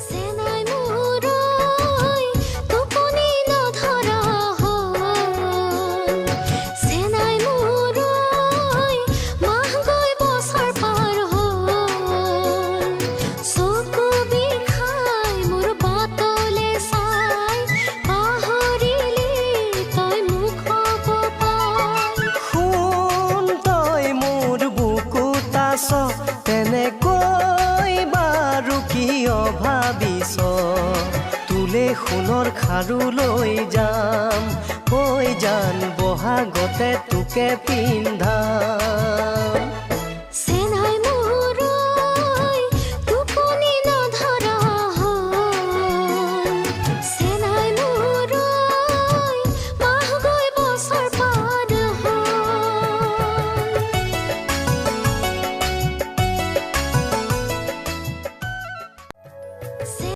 চেনাই মোৰৈ টোপনি নধৰা হ'ল চেনাই মোৰৈ মাহ গৈ বছৰ পাৰ হ'ল চকু বিষাই মোৰ বাটলে চাই পাহৰিলি তই মোক পাই শুন তই মোৰ বুকুত আছ তেনেকৈ বাৰু কিয় ভাবিছ তোলে সোণৰ খাৰু লৈ যাম হৈ জান বহাগতে তোকে পিন্ধাম